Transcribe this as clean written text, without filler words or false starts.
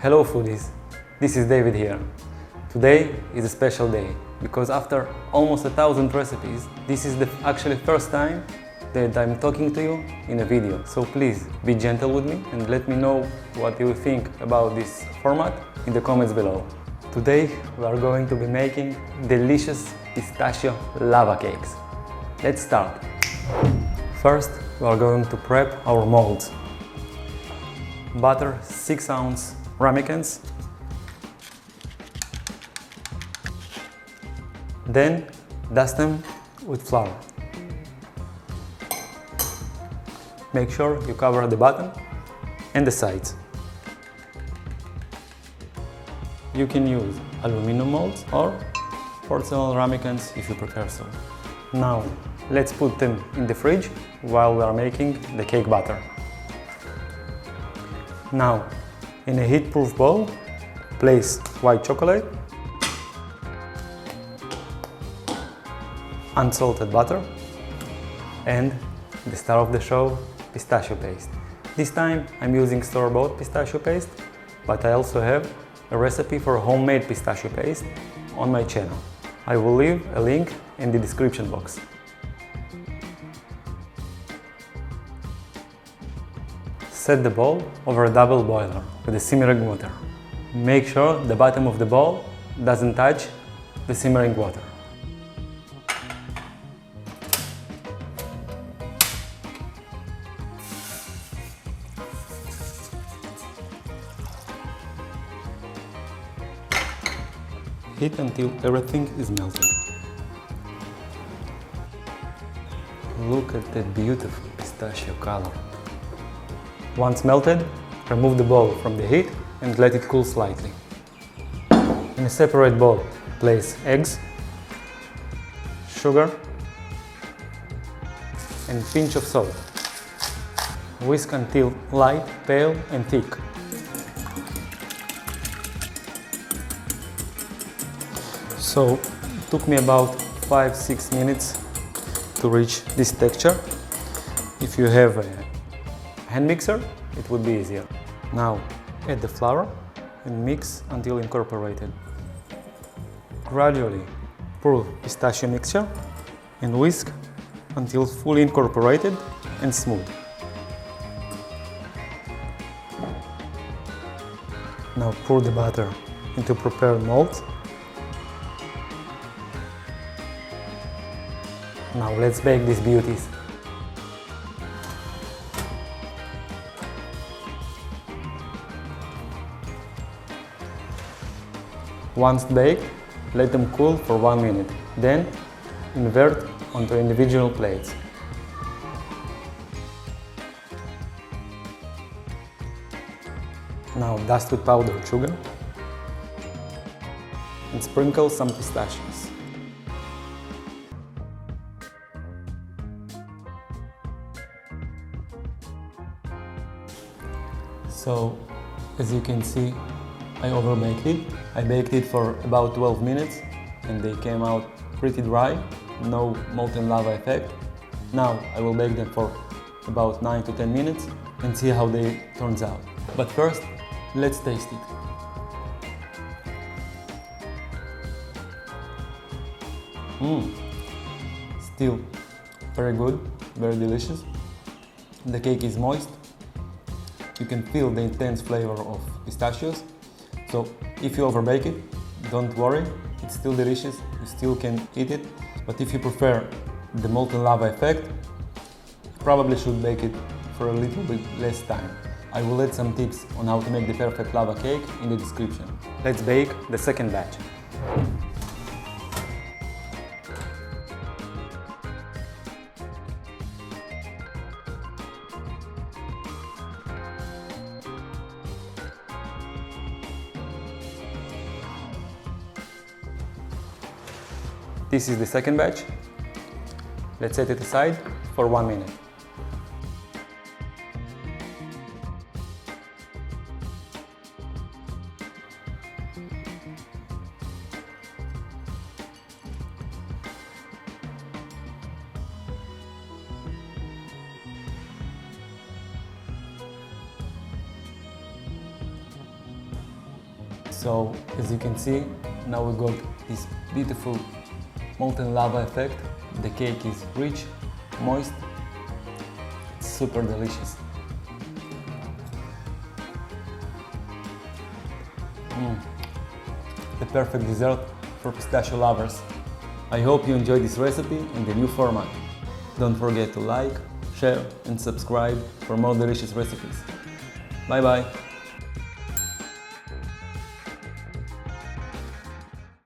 Hello foodies, this is David here. Today is a special day because after almost 1,000 recipes, this is the actually first time that I'm talking to you in a video. So please be gentle with me and let me know what you think about this format in the comments below. Today we are going to be making delicious pistachio lava cakes. Let's start. First we are going to prep our molds. Butter 6-ounce ramekins. Then dust them with flour. Make sure you cover the bottom and the sides. You can use aluminum molds or porcelain ramekins if you prefer so. Now let's put them in the fridge while we are making the cake batter. Now in a heat-proof bowl, place white chocolate, unsalted butter, and the star of the show, pistachio paste. This time I'm using store-bought pistachio paste, but I also have a recipe for homemade pistachio paste on my channel. I will leave a link in the description box. Set the bowl over a double boiler with the simmering water. Make sure the bottom of the bowl doesn't touch the simmering water. Heat until everything is melted. Look at that beautiful pistachio color. Once melted, remove the bowl from the heat and let it cool slightly. In a separate bowl, place eggs, sugar, and pinch of salt. Whisk until light, pale, and thick. So it took me about 5-6 minutes to reach this texture. If you have a hand mixer, it would be easier. Now add the flour and mix until incorporated. Gradually pour pistachio mixture and whisk until fully incorporated and smooth. Now pour the butter into prepared molds. Now let's bake these beauties. Once baked, let them cool for 1 minute. Then invert onto individual plates. Now dust with powdered sugar and sprinkle some pistachios. So, as you can see, I overbaked it. I baked it for about 12 minutes and they came out pretty dry, no molten lava effect. Now I will bake them for about 9 to 10 minutes and see how they turns out. But first, let's taste it. Still very good, very delicious. The cake is moist. You can feel the intense flavor of pistachios. So if you overbake it, don't worry, it's still delicious, you still can eat it. But if you prefer the molten lava effect, you probably should bake it for a little bit less time. I will add some tips on how to make the perfect lava cake in the description. Let's bake the second batch. This is the second batch. Let's set it aside for 1 minute. So as you can see, now we got this beautiful molten lava effect. The cake is rich, moist, it's super delicious. The perfect dessert for pistachio lovers. I hope you enjoyed this recipe in the new format. Don't forget to like, share and subscribe for more delicious recipes. Bye bye!